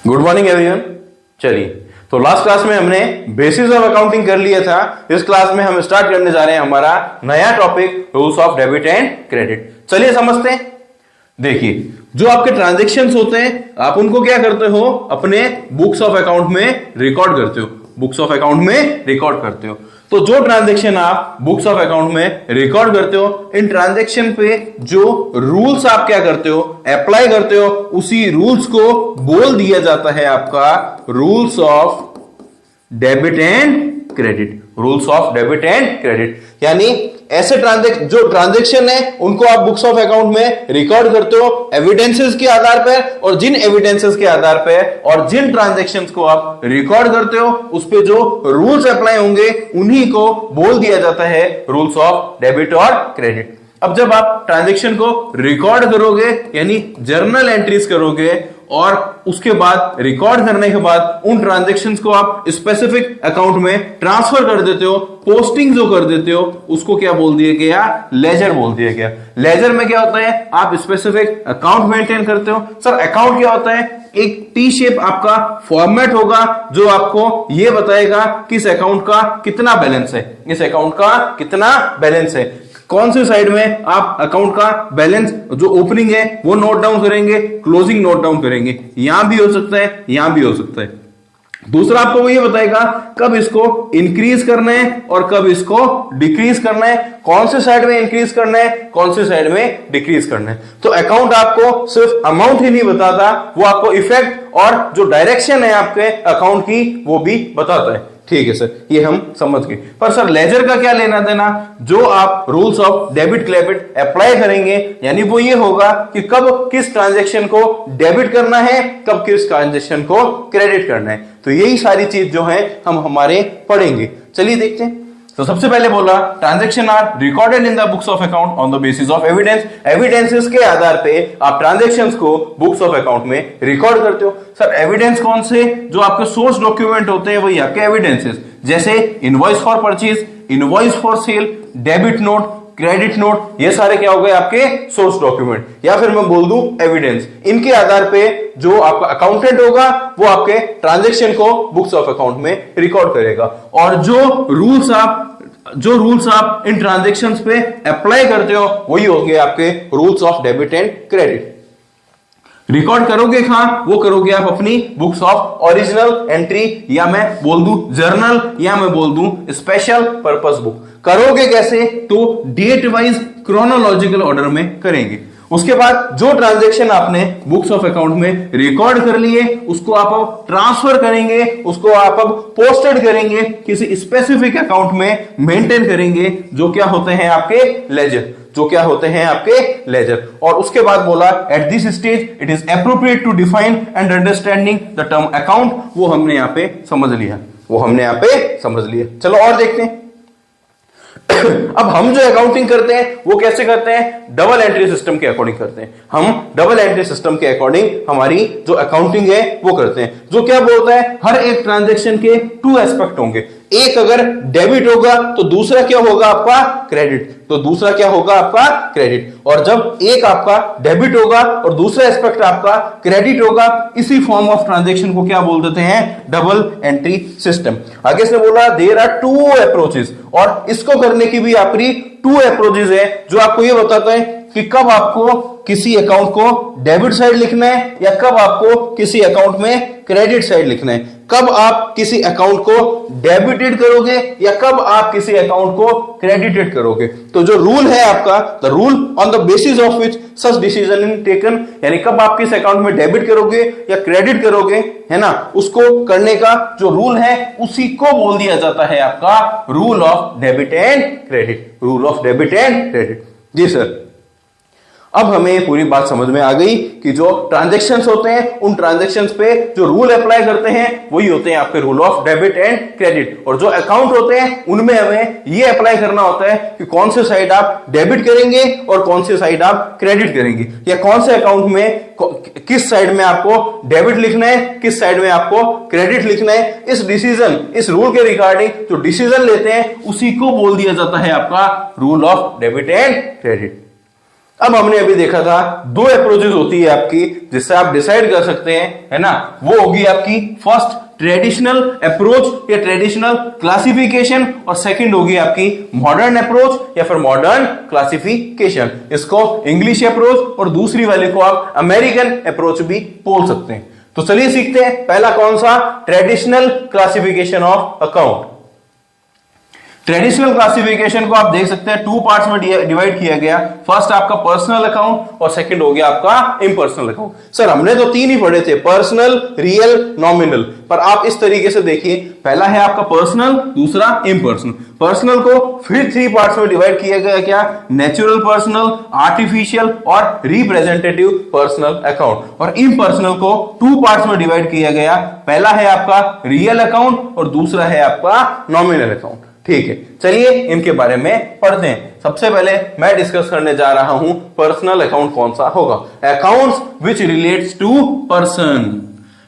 Good morning everyone. चलिए, तो last class में हमने बेसिस ऑफ अकाउंटिंग कर लिया था। इस क्लास में हम स्टार्ट करने जा रहे हैं हमारा नया topic, rules of debit and credit. चलिए समझते हैं। देखिए, जो आपके ट्रांजैक्शंस होते हैं आप उनको क्या करते हो, अपने बुक्स ऑफ अकाउंट में रिकॉर्ड करते हो। बुक्स ऑफ अकाउंट में रिकॉर्ड करते हो। तो जो ट्रांजैक्शन आप बुक्स ऑफ अकाउंट में रिकॉर्ड करते हो, इन ट्रांजैक्शन पे जो रूल्स आप क्या करते हो, अप्लाई करते हो, उसी रूल्स को बोल दिया जाता है आपका rules of debit and credit. Rules of debit and credit यानी ऐसे जो ट्रांजैक्शन है उनको आप बुक्स ऑफ अकाउंट में रिकॉर्ड करते हो एविडेंसेस के आधार पर, और जिन एविडेंसेस के आधार पर और जिन ट्रांजैक्शंस को आप रिकॉर्ड करते हो उस पे जो रूल्स अप्लाई होंगे उन्हीं को बोल दिया जाता है रूल्स ऑफ डेबिट और क्रेडिट। अब जब आप ट्रांजैक्शन को रिकॉर्ड करोगे यानी जर्नल एंट्रीज करोगे और उसके बाद रिकॉर्ड करने के बाद उन ट्रांजैक्शंस को आप स्पेसिफिक अकाउंट में ट्रांसफर कर देते हो, पोस्टिंग जो कर देते हो उसको क्या बोल दिया गया, लेजर बोल दिया गया। लेजर में क्या होता है, आप स्पेसिफिक अकाउंट मेंटेन करते हो। सर अकाउंट क्या होता है, एक टी शेप आपका फॉर्मेट होगा जो आपको यह बताएगा कि इस अकाउंट का कितना बैलेंस है, इस अकाउंट का कितना बैलेंस है। कौन सी साइड में आप अकाउंट का बैलेंस जो ओपनिंग है वो नोट डाउन करेंगे, क्लोजिंग नोट डाउन करेंगे। यहां भी हो सकता है, यहां भी हो सकता है। दूसरा आपको वो ये बताएगा कब इसको इंक्रीज करना है और कब इसको डिक्रीज करना है, कौन से साइड में इंक्रीज करना है, कौन से साइड में डिक्रीज करना है। तो अकाउंट आपको सिर्फ अमाउंट ही नहीं बताता, वो आपको इफेक्ट और जो डायरेक्शन है आपके अकाउंट की वो भी बताता है। ठीक है सर, ये हम समझ गए। पर सर लेजर का क्या लेना देना, जो आप rules of debit credit apply करेंगे यानी वो ये होगा कि कब किस ट्रांजैक्शन को डेबिट करना है, कब किस ट्रांजैक्शन को क्रेडिट करना है। तो यही सारी चीज जो है हम हमारे पढ़ेंगे। चलिए देखते हैं। तो सबसे पहले बोला transaction are recorded in the books of account on the basis of evidence. Evidences के आधार पे आप ट्रांजैक्शंस को बुक्स ऑफ अकाउंट में रिकॉर्ड करते हो। सर एविडेंस कौन से, जो आपके सोर्स डॉक्यूमेंट होते हैं वही आपके एविडेंसेस, जैसे invoice for purchase, invoice for sale, debit note, credit note, ये सारे क्या हो गए आपके सोर्स डॉक्यूमेंट, या फिर मैं बोल दूं एविडेंस। इनके आधार पे जो आपका अकाउंटेंट होगा वो आपके ट्रांजैक्शन को बुक्स ऑफ अकाउंट में रिकॉर्ड करेगा। और जो रूल्स आप इन ट्रांजैक्शंस पे अप्लाई करते हो वही होंगे आपके rules of debit and credit. Record करोगे कहां, वो करोगे आप अपनी बुक्स ऑफ ओरिजिनल एंट्री, या मैं बोल दूं जर्नल, या मैं बोल दूं स्पेशल पर्पस बुक। करोगे कैसे, तो डेट वाइज क्रोनोलॉजिकल ऑर्डर में करेंगे। उसके बाद जो ट्रांजैक्शन आपने बुक्स ऑफ अकाउंट में रिकॉर्ड कर लिए उसको आप ट्रांसफर करेंगे, उसको आप अब पोस्टेड करेंगे, किसी स्पेसिफिक अकाउंट में मेंटेन करेंगे जो क्या होते हैं आपके लेजर, जो क्या होते हैं आपके लेजर। और उसके बाद बोला at this stage it is appropriate to define and understanding the term account. वो हमने यहां पे समझ लिया, वो हमने यहां पे समझ लिया। चलो और देखते हैं। अब हम जो अकाउंटिंग करते हैं वो कैसे करते हैं, डबल एंट्री सिस्टम के अकॉर्डिंग करते हैं। हम डबल एंट्री सिस्टम के अकॉर्डिंग हमारी जो अकाउंटिंग है वो करते हैं। जो क्या बोलता है, हर एक ट्रांजैक्शन के टू एस्पेक्ट होंगे। एक अगर डेबिट होगा तो दूसरा क्या होगा आपका क्रेडिट, तो दूसरा क्या होगा आपका क्रेडिट। और जब एक आपका डेबिट होगा और दूसरा एस्पेक्ट आपका क्रेडिट होगा, इसी फॉर्म ऑफ ट्रांजैक्शन को क्या बोल देते हैं, डबल एंट्री सिस्टम। आगे से बोला देयर आर टू अप्रोचेस, और इसको करने की भी आपकी टू अप्रोचेस है जो आपको ये बताता है कि कब आपको किसी अकाउंट को डेबिट साइड लिखना है या कब आपको किसी अकाउंट में क्रेडिट साइड लिखना है, कब आप किसी अकाउंट को डेबिटेड करोगे या कब आप किसी अकाउंट को क्रेडिटेड करोगे। तो जो रूल है आपका, the rule on the basis of which such decision in taken, यानी कब आप किस अकाउंट में डेबिट करोगे या क्रेडिट करोगे, है ना, उसको करने का जो रूल है उसी को बोल दिया जाता है आपका rule of debit and credit. Rule of debit and credit. जी सर, अब हमें पूरी बात समझ में आ गई कि जो ट्रांजैक्शंस होते हैं उन ट्रांजैक्शंस पे जो रूल अप्लाई करते हैं वही होते हैं आपके rule of debit and credit. और जो अकाउंट होते हैं उनमें हमें ये अप्लाई करना होता है कि कौन से साइड आप डेबिट करेंगे और कौन से साइड आप क्रेडिट करेंगे, या कौन से अकाउंट में किस साइड में आपको डेबिट लिखना है, किस साइड में आपको क्रेडिट लिखना है। इस डिसीजन, इस रूल के रिगार्डिंग जो डिसीजन लेते हैं उसी को बोल दिया जाता है आपका rule of debit and credit. अब हमने अभी देखा था दो अप्रोचेस होती है आपकी जिससे आप डिसाइड कर सकते हैं, है ना। वो होगी आपकी फर्स्ट ट्रेडिशनल अप्रोच या ट्रेडिशनल क्लासिफिकेशन, और सेकंड होगी आपकी मॉडर्न अप्रोच या फिर मॉडर्न क्लासिफिकेशन। इसको इंग्लिश अप्रोच और दूसरी वाले को आप अमेरिकन अप्रोच भी बोल सकते हैं। तो चलिए सीखते हैं पहला कौन सा, traditional classification of account. Traditional classification को आप देख सकते हैं टू पार्ट्स में डिवाइड किया गया। फर्स्ट आपका पर्सनल अकाउंट और सेकंड हो गया आपका इम्पर्सनल अकाउंट। सर हमने तो तीन ही पढ़े थे, पर्सनल, रियल, नॉमिनल, पर आप इस तरीके से देखिए, पहला है आपका पर्सनल, दूसरा इम्पर्सनल। पर्सनल को फिर थ्री पार्ट्स में डिवाइड किया गया, क्या, नेचुरल पर्सनल, आर्टिफिशियल और रिप्रेजेंटेटिव पर्सनल अकाउंट। और इम्पर्सनल को टू पार्ट्स में डिवाइड किया गया, पहला है आपका रियल अकाउंट और दूसरा है आपका नॉमिनल अकाउंट। ठीक है, चलिए इनके बारे में पढ़ते हैं। सबसे पहले मैं डिस्कस करने जा रहा हूं पर्सनल अकाउंट कौन सा होगा। Accounts which relates to person,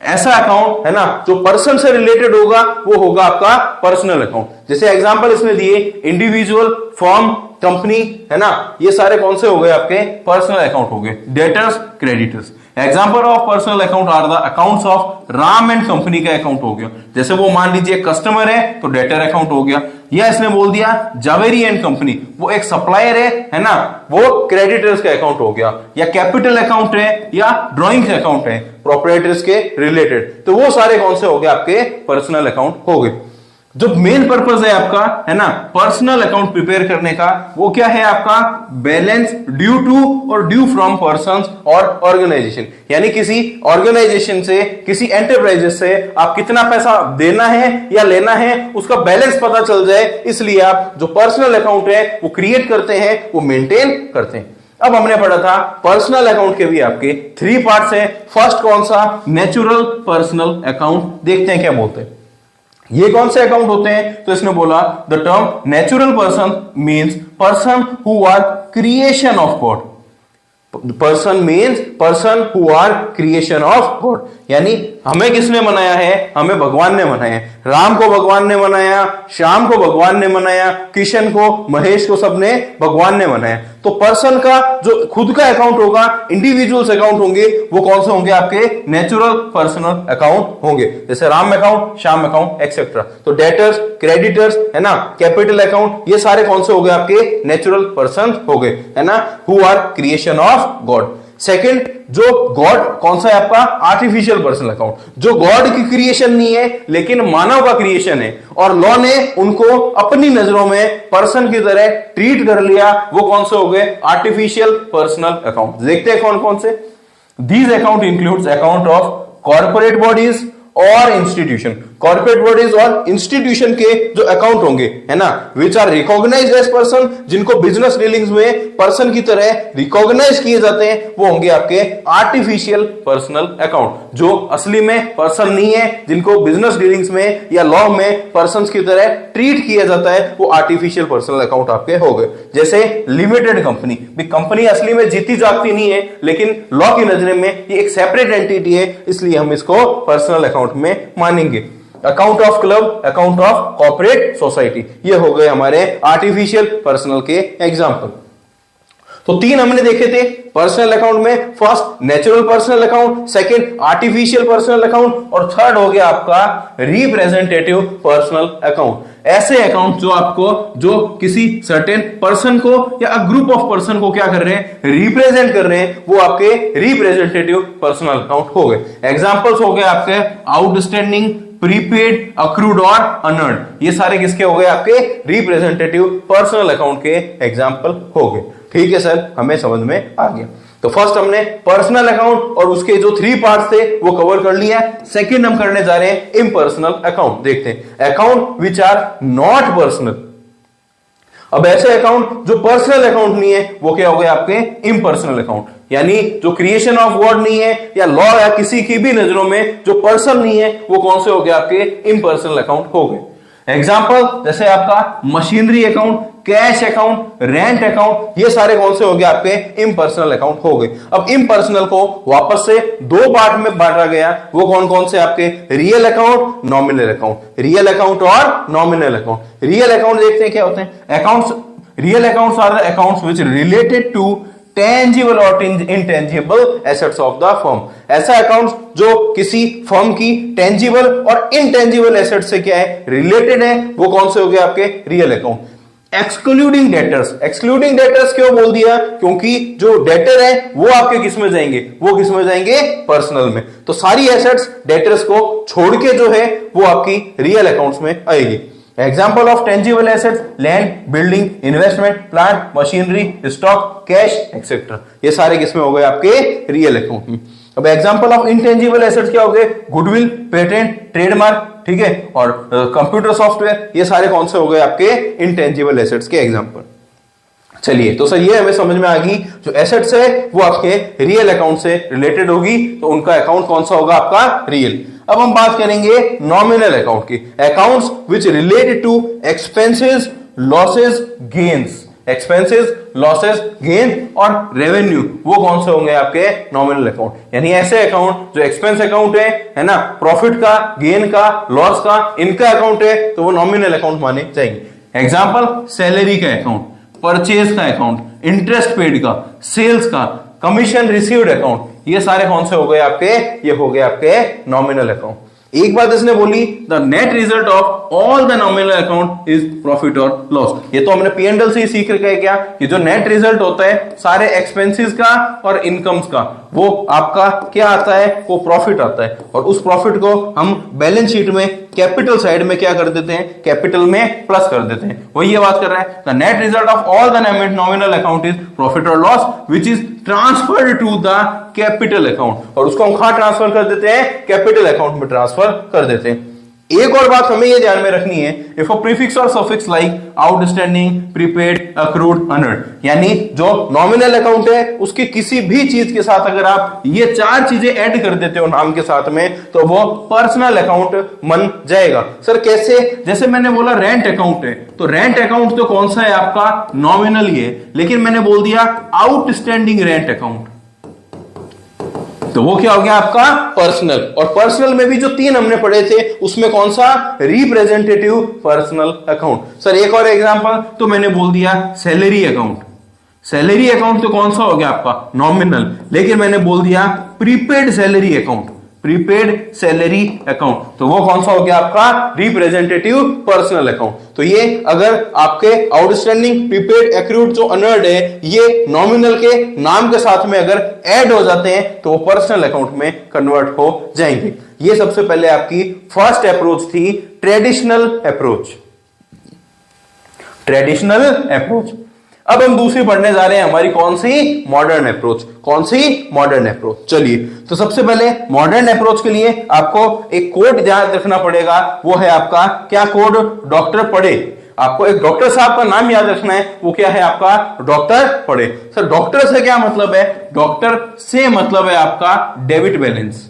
ऐसा अकाउंट है ना जो पर्सन से रिलेटेड होगा वो होगा आपका पर्सनल अकाउंट। जैसे एग्जांपल इसने दिए, इंडिविजुअल, फर्म, कंपनी, है ना, ये सारे कौन से हो गए आपके पर्सनल अकाउंट हो गए। Debtors, creditors. Example of personal account are the accounts of Ram and company का अकाउंट हो गया। जैसे वो मान लीजिए कस्टमर है तो डेटर अकाउंट हो गया, या इसने बोल दिया जावेरी एंड कंपनी, वो एक सप्लायर है ना, वो क्रेडिटर्स का अकाउंट हो गया। या कैपिटल अकाउंट है या ड्रॉइंग्स अकाउंट है प्रोप्राइटर्स के रिलेटेड, तो वो सारे कौन से हो गए आपके पर्सनल अकाउंट हो गए। जो मेन पर्पस है आपका, है ना, पर्सनल अकाउंट प्रिपेयर करने का, वो क्या है आपका, बैलेंस ड्यू टू और ड्यू फ्रॉम पर्संस और ऑर्गेनाइजेशन। यानी किसी ऑर्गेनाइजेशन से, किसी एंटरप्राइजेस से आप कितना पैसा देना है या लेना है उसका बैलेंस पता चल जाए, इसलिए आप जो पर्सनल अकाउंट है वो क्रिएट करते हैं, वो मेंटेन करते हैं। अब हमने पढ़ा था पर्सनल अकाउंट के भी आपके थ्री पार्ट्स हैं। फर्स्ट कौन सा, नेचुरल पर्सनल अकाउंट। देखते हैं क्या बोलते हैं ये कौन से अकाउंट होते हैं। तो इसने बोला the term natural person means person who are creation of God. Person means person who are creation of God, यानी हमें किसने बनाया है, हमें भगवान ने बनाया है। राम को भगवान ने बनाया, श्याम को भगवान ने बनाया, किशन को, महेश को, सबने भगवान ने बनाया। तो पर्सन का जो खुद का अकाउंट होगा, इंडिविजुअल्स अकाउंट होंगे, वो कौन से होंगे आपके नेचुरल पर्सनल अकाउंट होंगे। जैसे Ram account, Shyam account etcetera. तो डेटर्स, क्रेडिटर्स, है ना, कैपिटल अकाउंट, ये सारे कौन से हो गए आपके नेचुरल पर्सन हो गए, है ना, who are creation of God. Second, जो गॉड कौन सा है आपका, आर्टिफिशियल पर्सनल अकाउंट, जो गॉड की क्रिएशन नहीं है लेकिन मानव का क्रिएशन है और लॉ ने उनको अपनी नजरों में पर्सन की तरह ट्रीट कर लिया, वो कौन से हो गए, आर्टिफिशियल पर्सनल अकाउंट। देखते हैं कौन कौन से। These account includes account of corporate bodies और इंस्टीट्यूशन। कॉर्पोरेट बॉडीज और इंस्टीट्यूशन के जो अकाउंट होंगे, है ना, which are recognised as person, जिनको बिजनेस डीलिंग्स में पर्सन की तरह रिकॉग्नाइज किए जाते हैं, वो होंगे आपके आर्टिफिशियल पर्सनल अकाउंट। जो असली में पर्सन नहीं है, जिनको बिजनेस डीलिंग्स में या लॉ में पर्सन की तरह ट्रीट किया जाता है, वो आर्टिफिशियल पर्सनल अकाउंट आपके हो गए। जैसे लिमिटेड कंपनी, कंपनी असली में जीती जागती नहीं है लेकिन लॉ की नजर में ये एक सेपरेट एंटिटी है, इसलिए हम इसको पर्सनल अकाउंट में मानेंगे। Account of club, account of corporate society, ये हो गए हमारे आर्टिफिशियल पर्सनल के एग्जांपल। तो तीन हमने देखे थे पर्सनल अकाउंट में। First natural personal account, second artificial personal account और थर्ड हो गया आपका रिप्रेजेंटेटिव पर्सनल अकाउंट। ऐसे अकाउंट जो आपको, जो किसी सर्टेन पर्सन को या ग्रुप ऑफ पर्सन को क्या कर रहे हैं, रिप्रेजेंट कर रहे हैं, वो आपके रिप्रेजेंटेटिव पर्सनल अकाउंट हो गए। एग्जांपल्स हो गए आपके आउटस्टैंडिंग, प्रीपेड, अक्रूड और अनर्न, ये सारे किसके हो गए, आपके रिप्रेजेंटेटिव पर्सनल अकाउंट के एग्जांपल हो गए। ठीक है सर, हमें समझ में आ गया। तो फर्स्ट हमने पर्सनल अकाउंट और उसके जो थ्री पार्ट्स थे वो कवर कर लिया। सेकंड हम करने जा रहे हैं इम्पर्सनल अकाउंट। देखते हैं account which are not personal. अब ऐसे अकाउंट जो पर्सनल अकाउंट नहीं है वो क्या हो गए आपके इम्पर्सनल अकाउंट, यानी जो क्रिएशन ऑफ गॉड नहीं है या लॉ या किसी की भी नजरों में जो पर्सन नहीं है, वो कौन से हो गए आपके इम्पर्सनल अकाउंट हो गए। एग्जाम्पल जैसे आपका machinery account, cash account, rent account, ये सारे कौन से हो गए आपके इम्पर्सनल अकाउंट हो गए। अब इम्पर्सनल को वापस से दो पार्ट में बांटा गया, वो कौन कौन से आपके, real account, nominal account. Real account और नॉमिनल अकाउंट। रियल अकाउंट देखते हैं क्या होते हैं। Accounts, real accounts are the accounts which related to tangible और intangible assets of the firm. ऐसा अकाउंट जो किसी फर्म की टेंजिबल और इनटेंजिबल एसेट से क्या है, रिलेटेड है, वो कौन से हो गए आपके real account. Excluding debtors, excluding debtors क्यों बोल दिया, क्योंकि जो डेटर है वो आपके किस में जाएंगे, वो किस में जाएंगे, पर्सनल में। तो सारी एसेट्स डेटर्स को छोड़ के जो है वो आपकी रियल अकाउंट्स में आएगी। Example of tangible assets, land, building, investment, plant, machinery, stock, cash etcetera, ये सारे किसमें हो गए आपके रियल अकाउंट में। अब एग्जाम्पल ऑफ इनटेंजिबल एसेट्स क्या हो गए, गुडविल, पेटेंट, ट्रेडमार्क, ठीक है, और कंप्यूटर सॉफ्टवेयर, ये सारे कौन से हो गए आपके इनटेंजिबल एसेट्स के एग्जाम्पल। चलिए, तो सर ये हमें समझ में आ गई, जो एसेट्स है वो आपके रियल अकाउंट से रिलेटेड होगी, तो उनका अकाउंट कौन सा होगा आपका रियल। अब हम बात करेंगे नॉमिनल अकाउंट की, accounts which related to expenses, losses, gains. Expenses, losses, gain और रेवेन्यू, वो कौन से होंगे आपके नॉमिनल अकाउंट। यानी ऐसे अकाउंट जो एक्सपेंस अकाउंट है ना, प्रॉफिट का, गेन का, लॉस का, इनका अकाउंट है, तो वो नॉमिनल अकाउंट माने जाएंगे। एग्जांपल, सैलरी का अकाउंट, परचेज का अकाउंट, इंटरेस्ट पेड का, सेल्स का, कमीशन रिसीव्ड अकाउंट, ये सारे कौन से हो गए आपके, ये हो गए आपके नॉमिनल अकाउंट। एक बात इसने बोली, the net result of all the nominal account is profit और लॉस। ये तो हमने P&L से ही सीख रखा है क्या, कि जो नेट रिजल्ट होता है सारे एक्सपेंसेस का और इनकम्स का, वो आपका क्या आता है, वो प्रॉफिट आता है, और उस प्रॉफिट को हम बैलेंस शीट में कैपिटल साइड में क्या कर देते हैं, कैपिटल में प्लस कर देते हैं। वही ये बात कर रहा है, the net result of all the nominal account is profit और loss which is transferred to the capital account, और उसको हम कहां ट्रांसफर कर देते हैं, कैपिटल अकाउंट में ट्रांसफर कर देते हैं। एक और बात हमें ये ध्यान में रखनी है, इफ अ प्रीफिक्स और suffix like outstanding, prepaid, accrued, honoured, यानी जो नॉमिनल अकाउंट है उसकी किसी भी चीज के साथ अगर आप ये चार चीजें ऐड कर देते हो नाम के साथ में, तो वो पर्सनल अकाउंट बन जाएगा। सर कैसे, जैसे मैंने बोला रेंट अकाउंट है, तो रेंट अकाउंट तो कौन सा है आपका, नॉमिनल ही है, लेकिन मैंने बोल दिया आउटस्टैंडिंग रेंट अकाउंट, तो वो क्या हो गया आपका पर्सनल। और पर्सनल में भी जो तीन हमने पढ़े थे उसमें कौन सा, रिप्रेजेंटेटिव पर्सनल अकाउंट। सर एक और एग्जांपल, तो मैंने बोल दिया सैलरी अकाउंट। सैलरी अकाउंट तो कौन सा हो गया आपका, नॉमिनल, लेकिन मैंने बोल दिया prepaid salary account, prepaid salary account, तो वो कौन सा हो गया आपका, रिप्रेजेंटेटिव पर्सनल अकाउंट। तो ये अगर आपके आउटस्टैंडिंग, प्रीपेड, एक्रूड, जो अनर्ड है, ये नॉमिनल के नाम के साथ में अगर ऐड हो जाते हैं तो वो पर्सनल अकाउंट में कन्वर्ट हो जाएंगे। ये सबसे पहले आपकी फर्स्ट अप्रोच थी, ट्रेडिशनल अप्रोच, ट्रेडिशनल अप्रोच। अब हम दूसरी पढ़ने जा रहे हैं, हमारी कौन सी, मॉडर्न अप्रोच। कौन सी, मॉडर्न अप्रोच। चलिए, तो सबसे पहले मॉडर्न अप्रोच के लिए आपको एक कोड याद रखना पड़ेगा, वो है आपका क्या कोड, डॉक्टर पढ़े। आपको एक डॉक्टर साहब का नाम याद रखना है, वो क्या है आपका, डॉक्टर पढ़े। सर डॉक्टर से क्या मतलब है, डॉक्टर से मतलब है आपका डेबिट बैलेंस।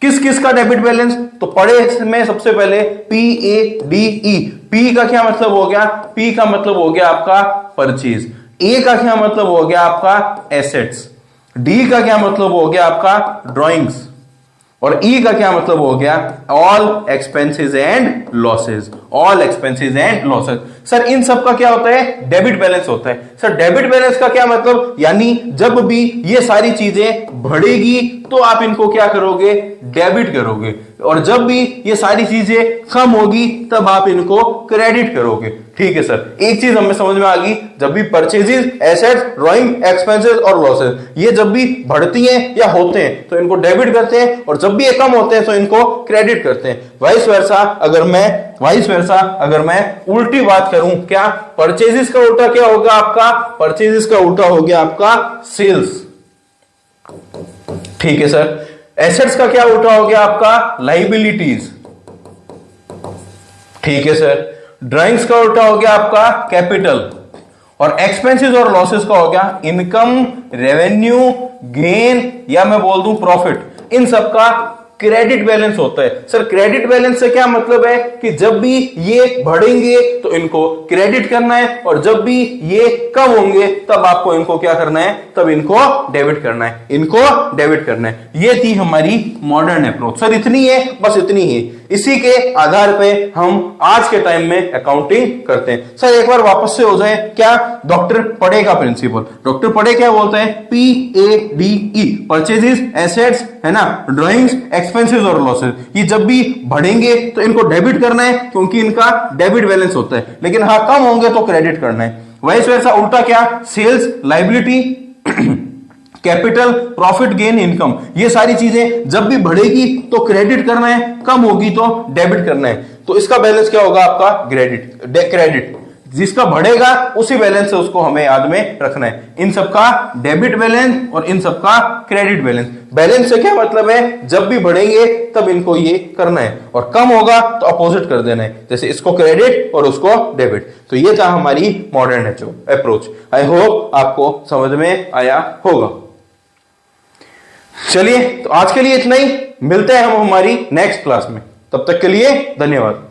किस किस का डेबिट बैलेंस, तो पढ़े में सबसे पहले PADE, पी का क्या मतलब हो गया, पी का मतलब हो गया आपका परचेज, ए का क्या मतलब हो गया आपका एसेट्स, डी का क्या मतलब हो गया आपका ड्राइंग्स, और ई का क्या मतलब हो गया, all expenses and losses, all expenses and losses. Sir इन सब का क्या होता है, डेबिट बैलेंस होता है। सर डेबिट बैलेंस का क्या मतलब, यानी जब भी ये सारी चीजें बढ़ेगी तो आप इनको क्या करोगे, डेबिट करोगे, और जब भी ये सारी चीजें कम होगी तब आप इनको क्रेडिट करोगे। ठीक है सर, एक चीज हमें समझ में आ गई, जब भी परचेजेस, एसेट्स, ड्राइंग, एक्सपेंसेस और लॉसेस, ये जब भी बढ़ती हैं या होते हैं तो इनको डेबिट करते हैं, और जब भी ये कम होते हैं तो इनको क्रेडिट करते हैं। वाइस वर्सा अगर मैं उल्टी बात करूं, क्या परचेजेस का उल्टा क्या होगा आपका, परचेजेस का उल्टा हो गया आपका सेल्स। ठीक है सर, एसेट्स का क्या उल्टा हो गया आपका, लाइबिलिटीज। ठीक है सर, ड्राइंग्स का उल्टा हो गया आपका कैपिटल, और एक्सपेंसेस और लॉसेस का हो गया इनकम, रेवेन्यू, गेन, या मैं बोल दूं प्रॉफिट। इन सब का क्रेडिट बैलेंस होता है। सर क्रेडिट बैलेंस से क्या मतलब है कि जब भी ये बढ़ेंगे तो इनको क्रेडिट करना है, और जब भी ये कम होंगे तब आपको इनको क्या करना है, तब इनको डेबिट करना है, इनको डेबिट करना है। ये थी हमारी मॉडर्न अप्रोच। सर इतनी है, बस इतनी ही, इसी के आधार पे हम आज के टाइम में अकाउंटिंग करते हैं। सर एक बार वापस से हो जाए, क्या डॉक्टर पड़े का प्रिंसिपल, डॉक्टर पड़े क्या बोलता है, PADE, परचेजेस, एसेट्स, है ना, ड्राइंग्स, एक्सपेंसेस और लॉसेस। ये जब भी बढ़ेंगे तो इनको डेबिट करना है क्योंकि इनका डेबिट बैलेंस होता है, लेकिन हाँ कम होंगे तो क्रेडिट करना है। वैसे वैसा उल्टा क्या, sales, liability, capital, profit, gain, income, ये सारी चीजें जब भी बढ़ेगी तो क्रेडिट करना है, कम होगी तो डेबिट करना है। तो इसका बैलेंस क्या होगा आपका, क्रेडिट। जिसका बढ़ेगा उसी बैलेंस से उसको हमें याद में रखना है। इन सबका डेबिट बैलेंस और इन सबका क्रेडिट बैलेंस। बैलेंस से क्या मतलब है, जब भी बढ़ेंगे तब इनको ये करना है, और कम होगा तो अपोजिट कर देना है, जैसे इसको क्रेडिट और उसको डेबिट। तो ये था हमारी मॉडर्न अप्रोच। आई होप आपको समझ में आया होगा। चलिए तो आज के लिए इतना ही, मिलते हैं हम हमारी नेक्स्ट क्लास में, तब तक के लिए धन्यवाद।